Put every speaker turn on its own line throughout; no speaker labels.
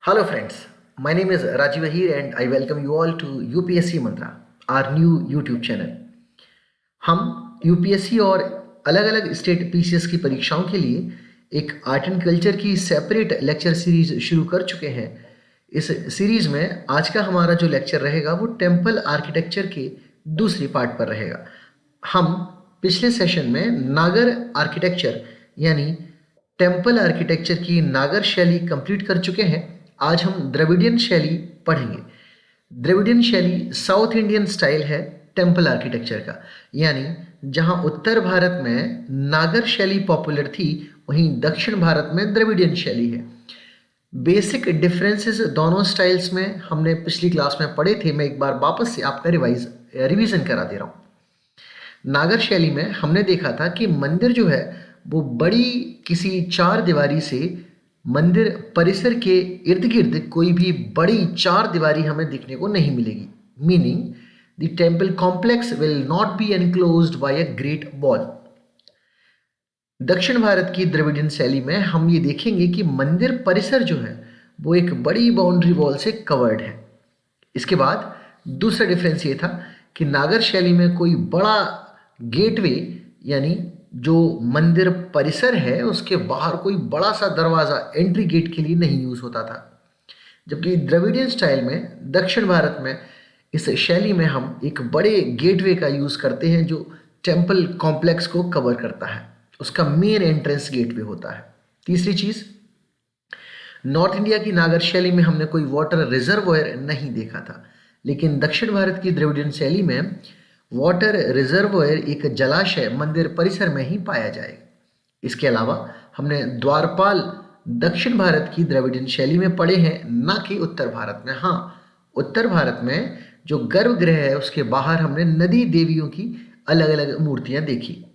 Hello friends, my name is Rajiv Ahir and I welcome you all to UPSC Mantra, our new YouTube channel. हम UPSC और अलग अलग state PCS की परीक्षाओं के लिए एक आर्ट एंड कल्चर की सेपरेट लेक्चर सीरीज शुरू कर चुके हैं। इस सीरीज में आज का हमारा जो लेक्चर रहेगा वो टेम्पल आर्किटेक्चर के दूसरी पार्ट पर रहेगा। हम पिछले सेशन में नागर आर्किटेक्चर यानी टेम्पल आर्किटेक्चर की नागर शैली कंप्लीट कर चुके हैं। आज हम द्रविडियन शैली पढ़ेंगे। द्रविडियन शैली साउथ इंडियन स्टाइल है टेम्पल आर्किटेक्चर का, यानी जहां उत्तर भारत में नागर शैली पॉपुलर थी वहीं दक्षिण भारत में द्रविडियन शैली है। बेसिक डिफरेंसेस दोनों स्टाइल्स में हमने पिछली क्लास में पढ़े थे। मैं एक बार वापस से आपका रिवीजन करा दे रहा हूँ। नागर शैली में हमने देखा था कि मंदिर जो है वो बड़ी किसी चार दीवारी से मंदिर परिसर के इर्द गिर्द कोई भी बड़ी चार दीवारी हमें देखने को नहीं मिलेगी, meaning the temple complex will not be enclosed bye a great wall. दक्षिण भारत की द्रविडियन शैली में हम ये देखेंगे कि मंदिर परिसर जो है वो एक बड़ी बाउंड्री वॉल से कवर्ड है। इसके बाद दूसरा डिफरेंस ये था कि नागर शैली में कोई बड़ा गेटवे यानी जो मंदिर परिसर है उसके बाहर कोई बड़ा सा दरवाज़ा एंट्री गेट के लिए नहीं यूज़ होता था, जबकि द्रविडियन स्टाइल में दक्षिण भारत में इस शैली में हम एक बड़े गेटवे का यूज़ करते हैं जो टेम्पल कॉम्प्लेक्स को कवर करता है। उसका मेन एंट्रेंस गेटवे होता है। तीसरी चीज़, नॉर्थ इंडिया की नागर शैली में हमने कोई वाटर रिजर्वोयर नहीं देखा था, लेकिन दक्षिण भारत की द्रविडियन शैली में वाटर रिजर्वोयर एक जलाशय मंदिर परिसर में ही पाया जाएगा। इसके अलावा हमने द्वारपाल दक्षिण भारत की द्रविडियन शैली में पढ़े हैं, ना कि उत्तर भारत में। हाँ, उत्तर भारत में जो गर्भगृह है उसके बाहर हमने नदी देवियों की अलग अलग मूर्तियां देखी।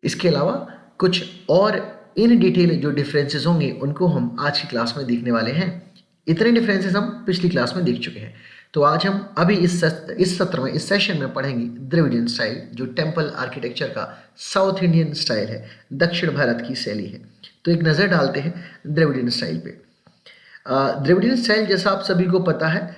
इसके अलावा कुछ और इन डिटेल जो डिफरेंसेस होंगे उनको हम आज की क्लास में देखने वाले हैं। इतने डिफरेंसेस हम पिछली क्लास में देख चुके हैं। तो आज हम अभी इस सत्र में, इस सेशन में पढ़ेंगे द्रविडियन स्टाइल, जो टेम्पल आर्किटेक्चर का साउथ इंडियन स्टाइल है, दक्षिण भारत की शैली है। तो एक नज़र डालते हैं द्रविडियन स्टाइल पे। द्रविडियन स्टाइल जैसा आप सभी को पता है,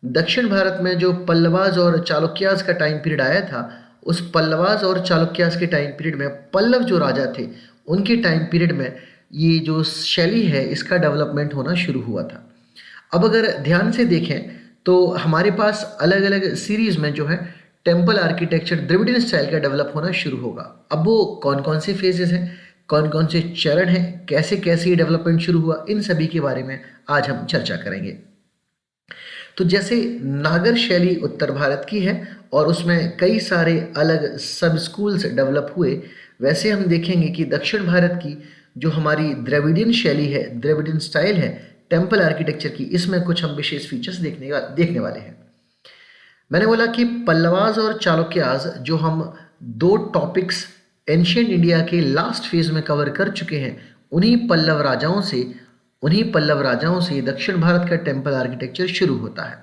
दक्षिण भारत में जो पल्लवाज और चालुक्यास का टाइम पीरियड आया था, उस पल्लवाज और चालुक्यास के टाइम पीरियड में पल्लव जो राजा थे उनके टाइम पीरियड में ये जो शैली है इसका डेवलपमेंट होना शुरू हुआ था। अब अगर ध्यान से देखें तो हमारे पास अलग अलग सीरीज में जो है टेम्पल आर्किटेक्चर द्रविडियन स्टाइल का डेवलप होना शुरू होगा। अब वो कौन कौन से फेजेस हैं, कौन कौन से चरण हैं, कैसे कैसे ये डेवलपमेंट शुरू हुआ, इन सभी के बारे में आज हम चर्चा करेंगे। तो जैसे नागर शैली उत्तर भारत की है और उसमें कई सारे अलग सब स्कूल्स डेवलप हुए, वैसे हम देखेंगे कि दक्षिण भारत की जो हमारी द्रविडियन शैली है, द्रविडियन स्टाइल है टेम्पल आर्किटेक्चर की, इसमें कुछ हम विशेष फीचर्स देखने वाले हैं। मैंने बोला कि पल्लवाज और चालुक्यास जो हम दो टॉपिक्स एंशिएंट इंडिया के लास्ट फेज में कवर कर चुके हैं, उन्हीं पल्लव राजाओं से दक्षिण भारत का टेम्पल आर्किटेक्चर शुरू होता है।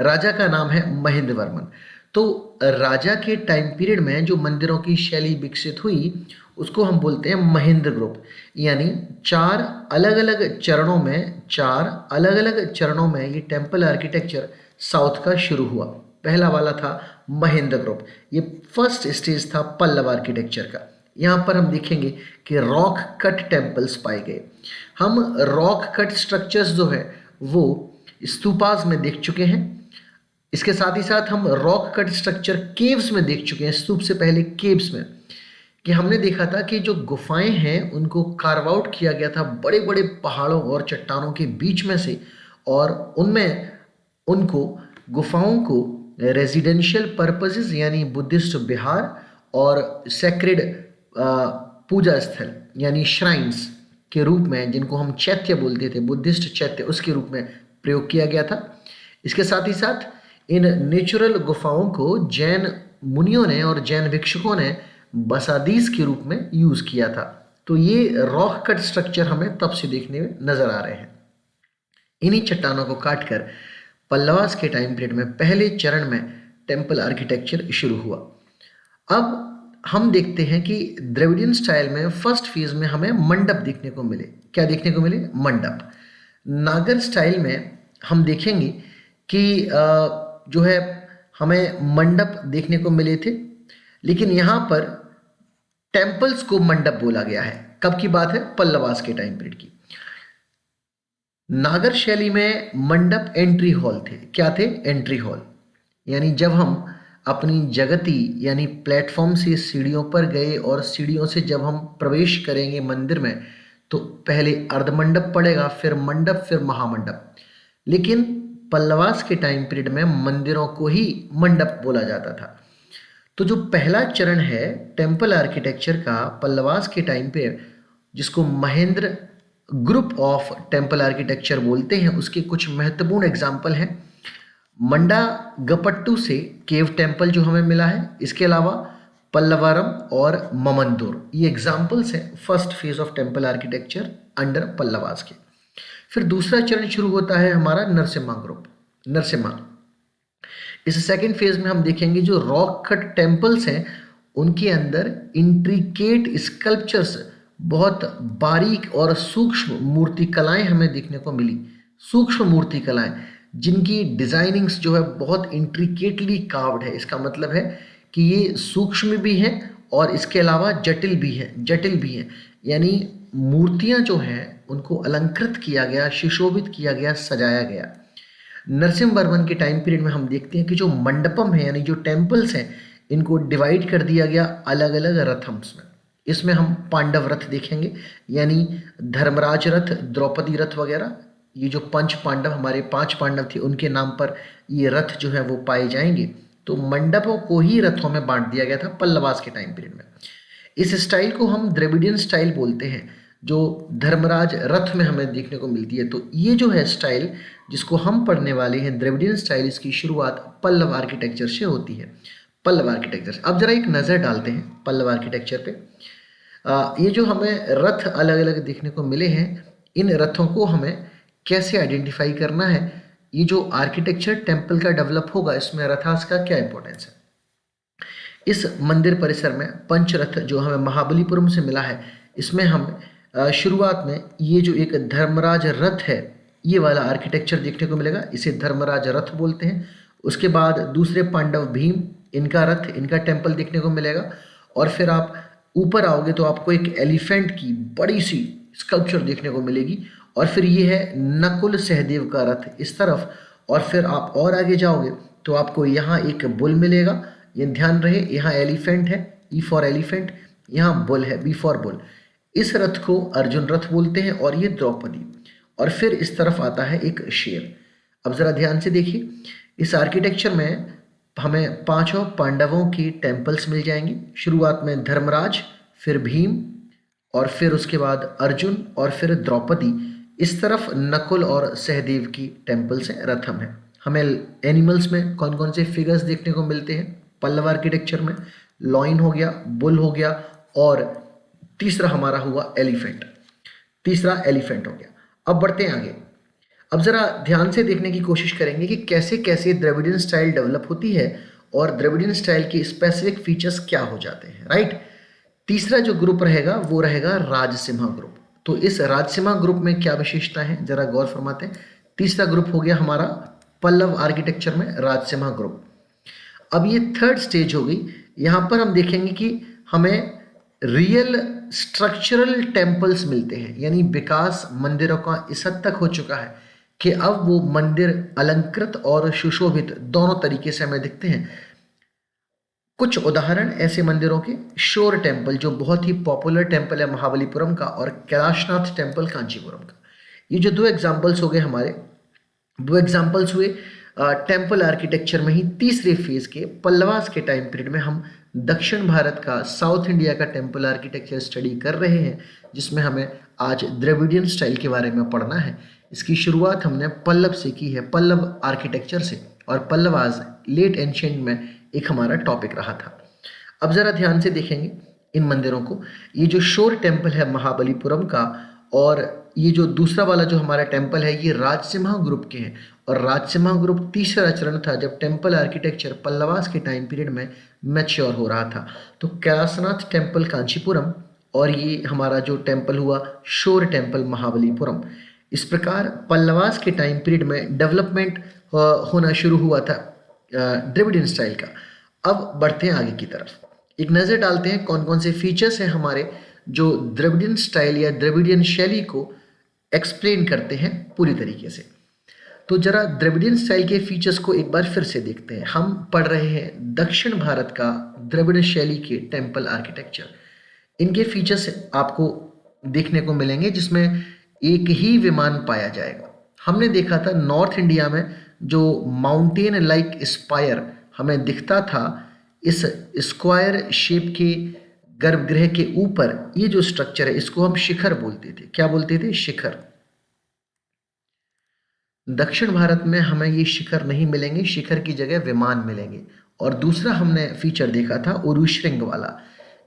राजा का नाम है महेंद्र वर्मन। तो राजा के टाइम पीरियड में जो मंदिरों की शैली विकसित हुई उसको हम बोलते हैं महेंद्र ग्रुप, यानी चार अलग अलग चरणों में ये टेम्पल आर्किटेक्चर साउथ का शुरू हुआ। पहला वाला था महेंद्र ग्रुप, ये फर्स्ट स्टेज था पल्लव आर्किटेक्चर का। यहाँ पर हम देखेंगे कि रॉक कट टेम्पल्स पाए गए। हम रॉक कट स्ट्रक्चर्स जो है वो स्तूपास में देख चुके हैं। इसके साथ ही साथ हम रॉक कट स्ट्रक्चर केव्स में देख चुके हैं, स्तूप से पहले केव्स में, कि हमने देखा था कि जो गुफाएं हैं उनको कार्व आउट किया गया था बड़े बड़े पहाड़ों और चट्टानों के बीच में से, और उनमें उनको गुफाओं को रेजिडेंशियल पर्पसेस यानी बुद्धिस्ट विहार और सेक्रेड पूजा स्थल यानी श्राइन्स के रूप में, जिनको हम चैत्य बोलते थे, बुद्धिस्ट चैत्य, उसके रूप में प्रयोग किया गया था। इसके साथ ही साथ इन नेचुरल गुफाओं को जैन मुनियों ने और जैन भिक्षुकों ने बसादीस के रूप में यूज किया था। तो ये रॉक कट स्ट्रक्चर हमें तब से देखने में नजर आ रहे हैं। इन्हीं चट्टानों को काटकर पल्लवास के टाइम पीरियड में पहले चरण में टेम्पल आर्किटेक्चर शुरू हुआ। अब हम देखते हैं कि द्रविडियन स्टाइल में फर्स्ट फेज में हमें मंडप देखने को मिले। क्या देखने को मिले? मंडप। नागर स्टाइल में हम देखेंगे कि जो है हमें मंडप देखने को मिले थे, लेकिन यहाँ पर टेम्पल्स को मंडप बोला गया है। कब की बात है? पल्लवास के टाइम पीरियड की। नागर शैली में मंडप एंट्री हॉल थे। क्या थे? Entry hall. यानी जब हम अपनी जगती यानी प्लेटफॉर्म से सीढ़ियों पर गए और सीढ़ियों से जब हम प्रवेश करेंगे मंदिर में, तो पहले अर्धमंडप पड़ेगा, फिर मंडप, फिर महामंडप। लेकिन पल्लवास के टाइम पीरियड में मंदिरों को ही मंडप बोला जाता था। तो जो पहला चरण है टेम्पल आर्किटेक्चर का पल्लवास के टाइम पे, जिसको Mahendra group of temple architecture बोलते हैं, उसके कुछ महत्वपूर्ण एग्जाम्पल हैं। मंडागपट्टू से केव टेम्पल जो हमें मिला है, इसके अलावा पल्लवारम और ममंदूर, ये एग्जाम्पल्स हैं first phase of temple architecture under Pallavas के। फिर दूसरा चरण शुरू होता है हमारा नरसिम्हा ग्रुप, नरसिम्हा। इस सेकंड फेज में हम देखेंगे जो रॉक कट टेम्पल्स हैं, उनके अंदर इंट्रिकेट स्कल्पचर्स, बहुत बारीक और सूक्ष्म मूर्ति कलाएं हमें देखने को मिली। सूक्ष्म मूर्ति कलाएं जिनकी डिजाइनिंग्स जो है बहुत इंट्रिकेटली कार्व्ड है। इसका मतलब है कि ये सूक्ष्म भी हैं और इसके अलावा जटिल भी हैं। यानी मूर्तियां जो हैं उनको अलंकृत किया गया, सुशोभित किया गया, सजाया गया। नरसिम्हा वर्मन के टाइम पीरियड में हम देखते हैं कि जो मंडपम है यानी जो टेम्पल्स हैं, इनको डिवाइड कर दिया गया अलग अलग रथम्स में। इसमें हम पांडव रथ देखेंगे, यानी धर्मराज रथ, द्रौपदी रथ वगैरह। ये जो पंच पांडव, हमारे 5 पांडव थे, उनके नाम पर ये रथ जो है वो पाए जाएंगे। तो मंडपों को ही रथों में बांट दिया गया था पल्लवास के टाइम पीरियड में। इस स्टाइल को हम द्रविडियन स्टाइल बोलते हैं, जो धर्मराज रथ में हमें देखने को मिलती है। तो ये जो है स्टाइल जिसको हम पढ़ने वाले हैं द्रविडियन स्टाइल, इसकी शुरुआत पल्लव आर्किटेक्चर से होती है। पल्लव आर्किटेक्चर, अब जरा एक नज़र डालते हैं पल्लव आर्किटेक्चर पे। ये जो हमें रथ अलग अलग देखने को मिले हैं, इन रथों को हमें कैसे आइडेंटिफाई करना है, ये जो आर्किटेक्चर टेम्पल का डेवलप होगा, इसमें रथास का क्या इंपॉर्टेंस है। इस मंदिर परिसर में पंचरथ जो हमें महाबलीपुरम से मिला है, इसमें हम शुरुआत में ये जो एक धर्मराज रथ है, ये वाला आर्किटेक्चर देखने को मिलेगा, इसे धर्मराज रथ बोलते हैं। उसके बाद दूसरे पांडव भीम, इनका रथ, इनका टेम्पल देखने को मिलेगा। और फिर आप ऊपर आओगे तो आपको एक एलिफेंट की बड़ी सी स्कल्पचर देखने को मिलेगी। और फिर ये है नकुल सहदेव का रथ इस तरफ। और फिर आप और आगे जाओगे तो आपको यहाँ एक बुल मिलेगा। ये ध्यान रहे, यहाँ एलिफेंट है, ई फॉर एलिफेंट, यहाँ बुल है, बी फॉर बुल। इस रथ को अर्जुन रथ बोलते हैं और ये द्रौपदी। और फिर इस तरफ आता है एक शेर। अब जरा ध्यान से देखिए, इस आर्किटेक्चर में हमें 5 पांडवों की टेम्पल्स मिल जाएंगे। शुरुआत में धर्मराज, फिर भीम, और फिर उसके बाद अर्जुन, और फिर द्रौपदी। इस तरफ नकुल और सहदेव की टेम्पल्स हैं, रथम है। हमें एनिमल्स में कौन कौन से फिगर्स देखने को मिलते हैं पल्लव आर्किटेक्चर में? लॉइन हो गया, बुल हो गया, और तीसरा हमारा हुआ एलिफेंट। तीसरा एलिफेंट हो गया। अब बढ़ते हैं आगे। अब जरा ध्यान से देखने की कोशिश करेंगे कि कैसे कैसे द्रविडियन स्टाइल डेवलप होती है और द्रविडियन स्टाइल के स्पेसिफिक फीचर्स क्या हो जाते हैं, राइट। तीसरा जो ग्रुप रहेगा वो रहेगा राजसिम्हा ग्रुप। तो इस राजसिम्हा ग्रुप में क्या विशेषता है, जरा गौर फरमाते हैं। तीसरा ग्रुप हो गया हमारा पल्लव आर्किटेक्चर में राजसिम्हा ग्रुप। अब ये थर्ड स्टेज हो गई। यहाँ पर हम देखेंगे कि हमें रियल स्ट्रक्चरल टेम्पल्स मिलते हैं, यानी विकास मंदिरों का इस हद तक हो चुका है कि अब वो मंदिर अलंकृत और सुशोभित दोनों तरीके से हमें दिखते हैं। कुछ उदाहरण ऐसे मंदिरों के, शोर टेम्पल जो बहुत ही पॉपुलर टेम्पल है महाबलीपुरम का, और कैलाशनाथ टेम्पल कांचीपुरम का। ये जो 2 एग्जाम्पल्स हो गए हमारे, 2 एग्जाम्पल्स हुए टेम्पल आर्किटेक्चर में ही। तीसरे फेज के पल्लवास के टाइम पीरियड में हम दक्षिण भारत का, साउथ इंडिया का टेम्पल आर्किटेक्चर स्टडी कर रहे हैं, जिसमें हमें आज द्रविडियन स्टाइल के बारे में पढ़ना है। इसकी शुरुआत हमने पल्लव से की है, पल्लव आर्किटेक्चर से, और पल्लवास लेट एंशिएंट में एक हमारा टॉपिक रहा था। अब जरा ध्यान से देखेंगे इन मंदिरों को। ये जो शोर टेम्पल है महाबलीपुरम का, और ये जो दूसरा वाला जो हमारा टेम्पल है, ये राजसिम्हा ग्रुप के हैं। और राजसिम्हा ग्रुप तीसरा चरण था जब टेम्पल आर्किटेक्चर पल्लवास के टाइम पीरियड में मैच्योर हो रहा था। तो कैलाशनाथ टेम्पल कांचीपुरम, और ये हमारा जो टेम्पल हुआ शोर टेम्पल महाबलीपुरम। इस प्रकार पल्लवास के टाइम पीरियड में डेवलपमेंट होना शुरू हुआ था द्रविडियन स्टाइल का। अब बढ़ते हैं आगे की तरफ, एक नज़र डालते हैं कौन कौन से फीचर्स हैं हमारे जो द्रविडियन स्टाइल या द्रविडियन शैली को एक्सप्लेन करते हैं पूरी तरीके से। तो जरा द्रविडियन स्टाइल के फीचर्स को एक बार फिर से देखते हैं। हम पढ़ रहे हैं दक्षिण भारत का द्रविड़ शैली के टेम्पल आर्किटेक्चर। इनके फीचर्स आपको देखने को मिलेंगे जिसमें एक ही विमान पाया जाएगा। हमने देखा था नॉर्थ इंडिया में जो माउंटेन लाइक स्पायर हमें दिखता था, इस स्क्वायर शेप के गर्भगृह के ऊपर ये जो स्ट्रक्चर है इसको हम शिखर बोलते थे। क्या बोलते थे? शिखर। दक्षिण भारत में हमें ये शिखर नहीं मिलेंगे, शिखर की जगह विमान मिलेंगे। और दूसरा हमने फीचर देखा था उरुश्रृंग वाला,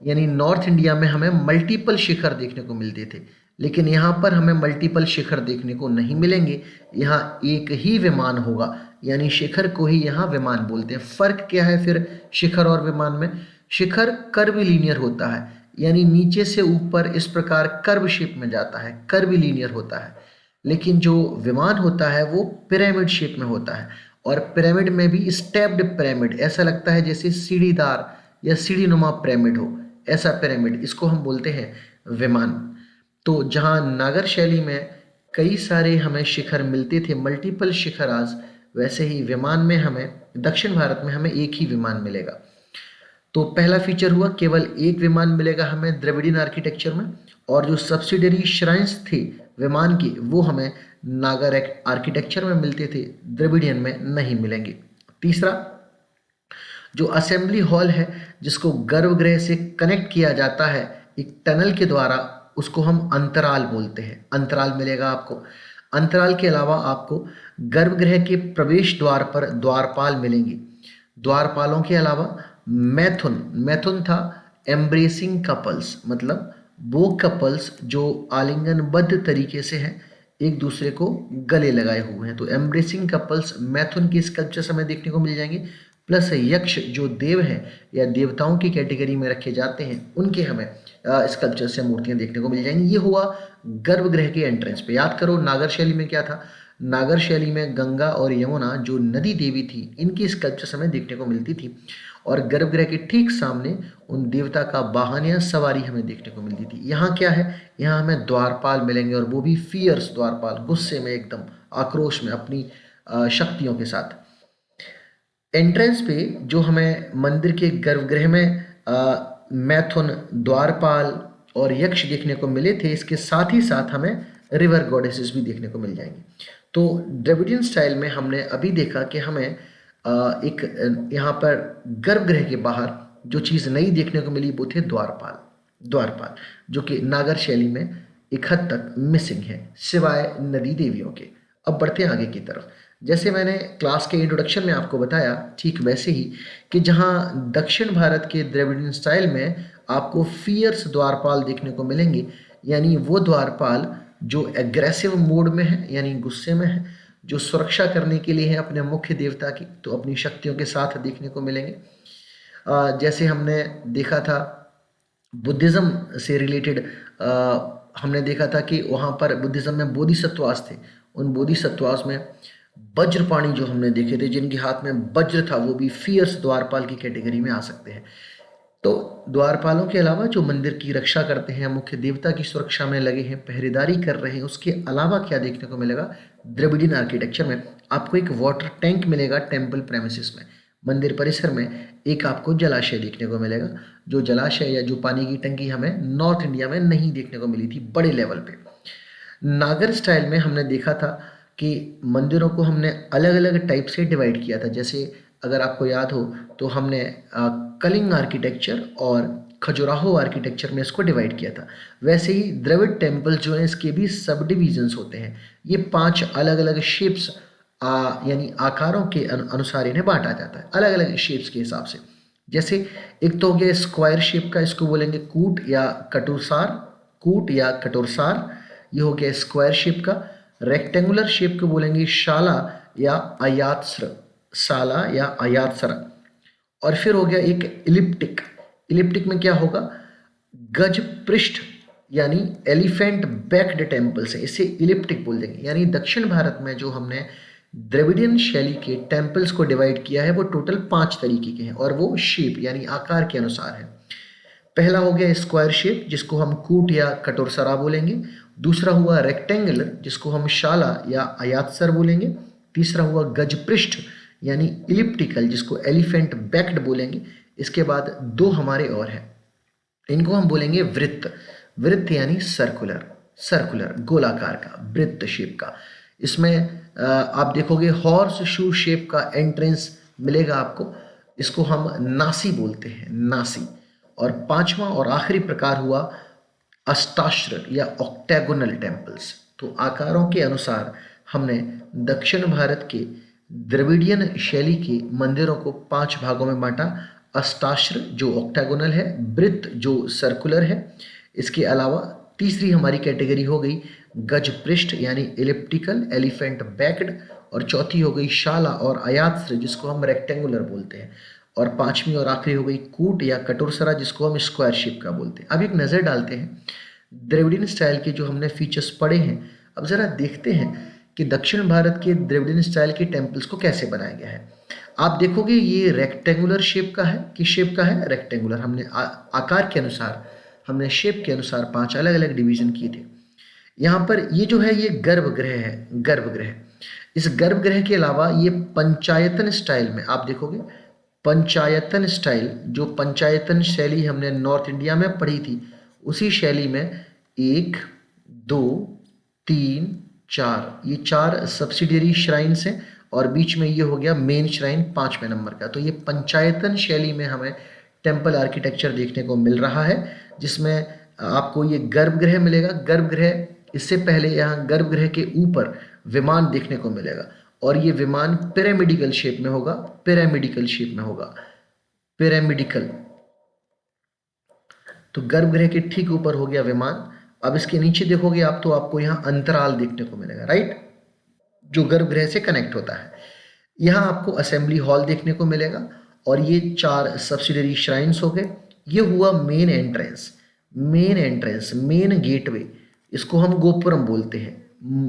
यानी नॉर्थ इंडिया में हमें मल्टीपल शिखर देखने को मिलते थे, लेकिन यहाँ पर हमें मल्टीपल शिखर देखने को नहीं मिलेंगे। यहाँ एक ही विमान होगा, यानी शिखर को ही यहाँ विमान बोलते हैं। फर्क क्या है फिर शिखर और विमान में? शिखर कर्वीलीनियर होता है, यानी नीचे से ऊपर इस प्रकार कर्व शेप में जाता है, कर्वीलीनियर होता है। लेकिन जो विमान होता है वो पिरामिड शेप में होता है, और पिरामिड में भी स्टेप्ड पिरामिड, ऐसा लगता है जैसे सीढ़ीदार या सीढ़ीनुमा पिरामिड हो, ऐसा पिरामिड, इसको हम बोलते हैं विमान। तो जहाँ नागर शैली में कई सारे हमें शिखर मिलते थे, मल्टीपल शिखर आज, वैसे ही विमान में हमें दक्षिण भारत में हमें एक ही विमान मिलेगा। तो पहला फीचर हुआ केवल एक विमान मिलेगा हमें द्रविडियन आर्किटेक्चर में, और जो सब्सिडरी श्राइन्स थे विमान की वो हमें नागर आर्किटेक्चर में मिलते थे, द्रविडियन में नहीं मिलेंगे। तीसरा, जो असेंबली हॉल है जिसको गर्भगृह से कनेक्ट किया जाता है एक टनल के द्वारा, उसको हम अंतराल बोलते हैं। अंतराल मिलेगा आपको। अंतराल के अलावा आपको गर्भगृह के प्रवेश द्वार पर द्वारपाल मिलेंगे। द्वारपालों के अलावा मैथुन, मैथुन था एम्ब्रेसिंग कपल्स, मतलब वो कपल्स जो आलिंगनबद्ध तरीके से हैं, एक दूसरे को गले लगाए हुए हैं, तो एम्ब्रेसिंग कपल्स मैथुन के स्कल्पचर्स हमें देखने को मिल जाएंगे। प्लस यक्ष जो देव हैं या देवताओं की कैटेगरी में रखे जाते हैं, उनके हमें स्कल्पचर्स या मूर्तियां देखने को मिल जाएंगी। ये हुआ गर्भगृह के एंट्रेंस पे। याद करो नागर शैली में क्या था? नागर शैली में गंगा और यमुना जो नदी देवी थी, इनकी स्कल्पचर्स हमें देखने को मिलती थी, और गर्भगृह के ठीक सामने उन देवता का वाहन या सवारी हमें देखने को मिलती थी। यहाँ क्या है? यहाँ हमें द्वारपाल मिलेंगे, और वो भी फियर्स द्वारपाल, गुस्से में, एकदम आक्रोश में, अपनी शक्तियों के साथ। एंट्रेंस पे जो हमें मंदिर के गर्भगृह में मैथुन, द्वारपाल और यक्ष देखने को मिले थे, इसके साथ ही साथ हमें रिवर गॉडेसेस भी देखने को मिल जाएंगी। तो द्रविडियन स्टाइल में हमने अभी देखा कि हमें एक यहाँ पर गर्भगृह के बाहर जो चीज़ नई देखने को मिली वो थे द्वारपाल। द्वारपाल जो कि नागर शैली में एक हद तक मिसिंग है, सिवाय नदी देवियों के। अब बढ़ते हैं आगे की तरफ। जैसे मैंने क्लास के इंट्रोडक्शन में आपको बताया, ठीक वैसे ही कि जहाँ दक्षिण भारत के द्रविडियन स्टाइल में आपको फियर्स द्वारपाल देखने को मिलेंगे, यानी वो द्वारपाल जो एग्रेसिव मोड में है, यानी गुस्से में है, जो सुरक्षा करने के लिए है अपने मुख्य देवता की, तो अपनी शक्तियों के साथ देखने को मिलेंगे। जैसे हमने देखा था बुद्धिज़्म से रिलेटेड, हमने देखा था कि वहाँ पर बुद्धिज़्म में बोधिसत्वास थे। उन बोधिसत्वास में वज्रपाणी जो हमने देखे थे, जिनके हाथ में वज्र था, वो भी फियर्स द्वारपाल की कैटेगरी में आ सकते हैं। तो द्वारपालों के अलावा जो मंदिर की रक्षा करते हैं, मुख्य देवता की सुरक्षा में लगे हैं, पहरेदारी कर रहे हैं, उसके अलावा क्या देखने को मिलेगा? द्रविडियन आर्किटेक्चर में आपको एक वाटर टैंक मिलेगा टेम्पल प्रेमिसेस में। मंदिर परिसर में एक आपको जलाशय देखने को मिलेगा, जो जलाशय या जो पानी की टंकी हमें नॉर्थ इंडिया में नहीं देखने को मिली थी बड़े लेवल पे। नागर स्टाइल में हमने देखा था कि मंदिरों को हमने अलग अलग टाइप से डिवाइड किया था। जैसे अगर आपको याद हो तो हमने कलिंग आर्किटेक्चर और खजुराहो आर्किटेक्चर में इसको डिवाइड किया था। वैसे ही द्रविड़ टेम्पल जो है इसके भी सब डिविजन्स होते हैं। ये 5 अलग अलग शेप्स यानी आकारों के अनुसार इन्हें बांटा जाता है, अलग अलग शेप्स के हिसाब से। जैसे एक तो हो गया स्क्वायर शेप का, इसको बोलेंगे कूट या कटोरसार, कूट या कटोरसार, ये हो गया स्क्वायर शेप का। रेक्टेंगुलर शेप को बोलेंगे शाला या अयात्स्र, साला या अयात्सर। और फिर हो गया एक इलिप्टिक। इलिप्टिक में क्या होगा? गज पृष्ठ यानी एलिफेंट बैक्ड टेम्पल्स है, इसे इलिप्टिक बोल देंगे। यानी दक्षिण भारत में जो हमने द्रविडियन शैली के टेम्पल्स को डिवाइड किया है वो टोटल 5 तरीके के हैं, और वो शेप यानी आकार के अनुसार है। पहला हो गया स्क्वायर शेप, जिसको हम कूट या कटोरसरा बोलेंगे। दूसरा हुआ रेक्टेंगुलर, जिसको हम शाला या अयातसर बोलेंगे। तीसरा हुआ गजपृष्ठ यानी इलिप्टिकल, जिसको एलिफेंट बैक्ड बोलेंगे। इसके बाद दो हमारे और हैं, इनको हम बोलेंगे वृत्त। वृत्त यानी सर्कुलर, सर्कुलर गोलाकार का, वृत्त शेप का। इसमें आप देखोगे हॉर्स शू शेप का एंट्रेंस मिलेगा आपको, इसको हम नासी बोलते हैं, नासी। और पांचवा और आखिरी प्रकार हुआ अष्टाश्र या ऑक्टेगोनल टेम्पल्स। तो आकारों के अनुसार हमने दक्षिण भारत के द्रविडियन शैली के मंदिरों को 5 भागों में बांटा। अष्टाश्र जो ऑक्टेगोनल है, वृत्त जो सर्कुलर है, इसके अलावा तीसरी हमारी कैटेगरी हो गई गजपृष्ठ यानी इलिप्टिकल, एलिफेंट बैक्ड, और चौथी हो गई शाला और अयात्स्र, जिसको हम रेक्टेंगुलर बोलते हैं, और पांचवी और आखिरी हो गई कूट या कटोरसरा, जिसको हम स्क्वायर शेप का बोलते हैं। अब एक नज़र डालते हैं द्रविडियन स्टाइल के जो हमने फीचर्स पढ़े हैं, अब ज़रा देखते हैं कि दक्षिण भारत के द्रविडियन स्टाइल के टेम्पल्स को कैसे बनाया गया है। आप देखोगे ये रेक्टेंगुलर शेप का है, किस शेप का है, रेक्टेंगुलर। हमने आकार के अनुसार, हमने शेप के अनुसार 5 अलग अलग डिवीजन किए थे। यहाँ पर ये जो है ये गर्भगृह है, गर्भगृह। इस गर्भगृह के अलावा ये पंचायतन स्टाइल में आप देखोगे, पंचायतन स्टाइल, जो पंचायतन शैली हमने नॉर्थ इंडिया में पढ़ी थी, उसी शैली में 1 2 3 4 ये 4 सब्सिडियरी श्राइन्स हैं, और बीच में ये हो गया मेन श्राइन 5वें नंबर का। तो ये पंचायतन शैली में हमें टेम्पल आर्किटेक्चर देखने को मिल रहा है, जिसमें आपको ये गर्भगृह मिलेगा। गर्भगृह, इससे पहले यहाँ गर्भगृह के ऊपर विमान देखने को मिलेगा, और ये विमान पिरामिडिकल शेप में होगा, पिरामिडिकल शेप में होगा, पिरामिडिकल। तो गर्भगृह के ठीक ऊपर हो गया विमान। अब इसके नीचे देखोगे आप, तो आपको यहाँ अंतराल देखने को मिलेगा, राइट, जो गर्भगृह से कनेक्ट होता है। यहाँ आपको असेंबली हॉल देखने को मिलेगा, और ये 4 सब्सिडरी श्राइन्स हो गए। ये हुआ main entrance, main entrance, main gateway, इसको हम गोपुरम बोलते हैं।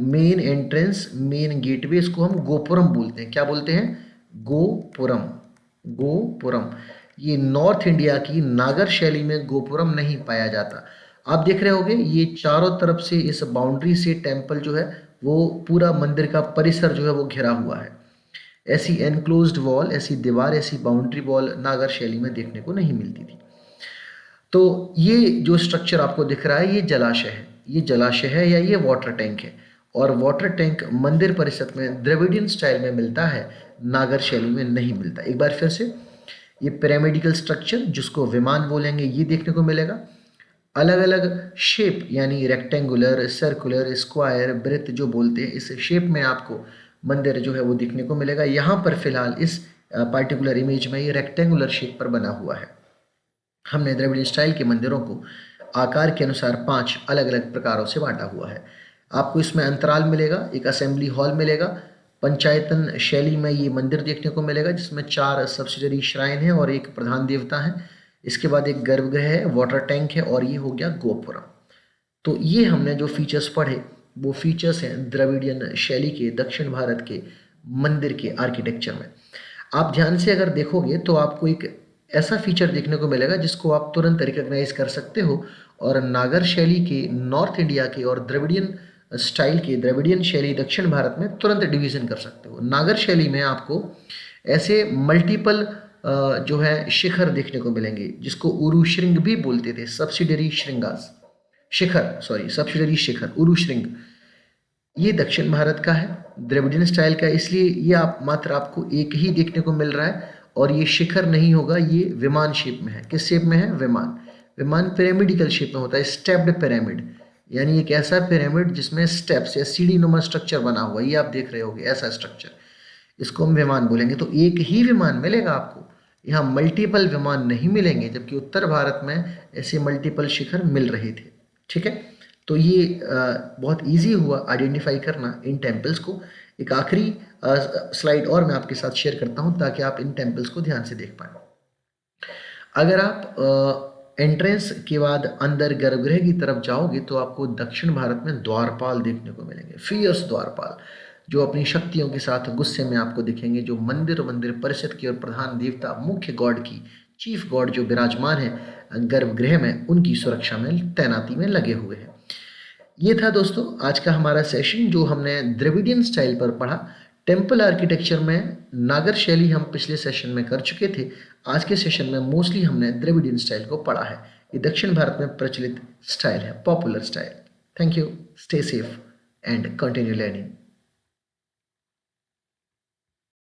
मेन एंट्रेंस, मेन गेटवे, इसको हम गोपुरम बोलते हैं। क्या बोलते हैं, गोपुरम, गोपुरम। ये नॉर्थ इंडिया की नागर शैली में गोपुरम नहीं पाया जाता। आप देख रहे होगे ये चारों तरफ से इस बाउंड्री से टेम्पल जो है वो पूरा मंदिर का परिसर जो है वो घिरा हुआ है। ऐसी एनक्लोज्ड वॉल, ऐसी दीवार, ऐसी बाउंड्री वॉल नागर शैली में देखने को नहीं मिलती थी। तो ये जो स्ट्रक्चर आपको दिख रहा है ये जलाशय है, ये जलाशय है या ये वाटर टैंक है, और वाटर टैंक मंदिर परिसर में द्रविडियन स्टाइल में मिलता है, नागर शैली में नहीं मिलता। एक बार फिर से, ये पिरामिडिकल स्ट्रक्चर जिसको विमान बोलेंगे ये देखने को मिलेगा। अलग अलग शेप यानी रेक्टेंगुलर, सर्कुलर, स्क्वायर, वृत्त जो बोलते हैं, इस शेप में आपको मंदिर जो है वो देखने को मिलेगा। यहाँ पर फिलहाल इस पार्टिकुलर इमेज में ये रेक्टेंगुलर शेप पर बना हुआ है। हमने द्रविडियन स्टाइल के मंदिरों को आकार के अनुसार 5 अलग अलग प्रकारों से बांटा हुआ है। आपको इसमें अंतराल मिलेगा, एक असेंबली हॉल मिलेगा, पंचायतन शैली में ये मंदिर देखने को मिलेगा जिसमें 4 सब्सिडरी श्राइन है और एक प्रधान देवता है। इसके बाद एक गर्भगृह है, वाटर टैंक है, और ये हो गया गोपुरम। तो ये हमने जो फीचर्स पढ़े वो फीचर्स हैं द्रविडियन शैली के दक्षिण भारत के मंदिर के आर्किटेक्चर में। आप ध्यान से अगर देखोगे तो आपको एक ऐसा फीचर देखने को मिलेगा जिसको आप तुरंत रिकॉग्नाइज कर सकते हो, और नागर शैली के नॉर्थ इंडिया के और द्रविडियन स्टाइल के, द्रविडियन शैली दक्षिण भारत में तुरंत डिवीजन कर सकते हो। नागर शैली में आपको ऐसे मल्टीपल जो है शिखर देखने को मिलेंगे जिसको उरु श्रृंग भी बोलते थे, सब्सिडरी श्रृंगास, शिखर, सॉरी सब्सिडरी शिखर, उरु श्रृंग। ये दक्षिण भारत का है, द्रविडियन स्टाइल का, इसलिए ये आप मात्र आपको एक ही देखने को मिल रहा है, और ये शिखर नहीं होगा, ये विमान शेप में है। किस शेप में है, विमान। विमान पिरामिडिकल शेप में होता है, स्टेप्ड पिरामिड, यानी एक ऐसा पिरामिड जिसमें स्टेप्स या सीढ़ी नुमा स्ट्रक्चर बना हुआ है, ये आप देख रहे होगे ऐसा स्ट्रक्चर, इसको हम विमान बोलेंगे। तो एक ही विमान मिलेगा आपको, यहाँ मल्टीपल विमान नहीं मिलेंगे, जबकि उत्तर भारत में ऐसे मल्टीपल शिखर मिल रहे थे। ठीक है, तो ये बहुत इजी हुआ आइडेंटिफाई करना इन टेम्पल्स को। एक आखिरी स्लाइड और मैं आपके साथ शेयर करता हूँ ताकि आप इन टेम्पल्स को ध्यान से देख पाएँ। अगर आप एंट्रेंस के बाद अंदर गर्भगृह की तरफ जाओगे तो आपको दक्षिण भारत में द्वारपाल देखने को मिलेंगे, फियर्स द्वारपाल, जो अपनी शक्तियों के साथ गुस्से में आपको दिखेंगे, जो मंदिर परिषद की और प्रधान देवता मुख्य गॉड की चीफ गॉड जो विराजमान है गर्भगृह में, उनकी सुरक्षा में तैनाती में लगे हुए हैं। ये था दोस्तों आज का हमारा सेशन जो हमने द्रविडियन स्टाइल पर पढ़ा। टेम्पल आर्किटेक्चर में नागर शैली हम पिछले सेशन में कर चुके थे। आज के सेशन में मोस्टली हमने द्रविडियन स्टाइल को पढ़ा है। ये दक्षिण भारत में प्रचलित स्टाइल है, popular style. Thank you, stay safe and continue learning.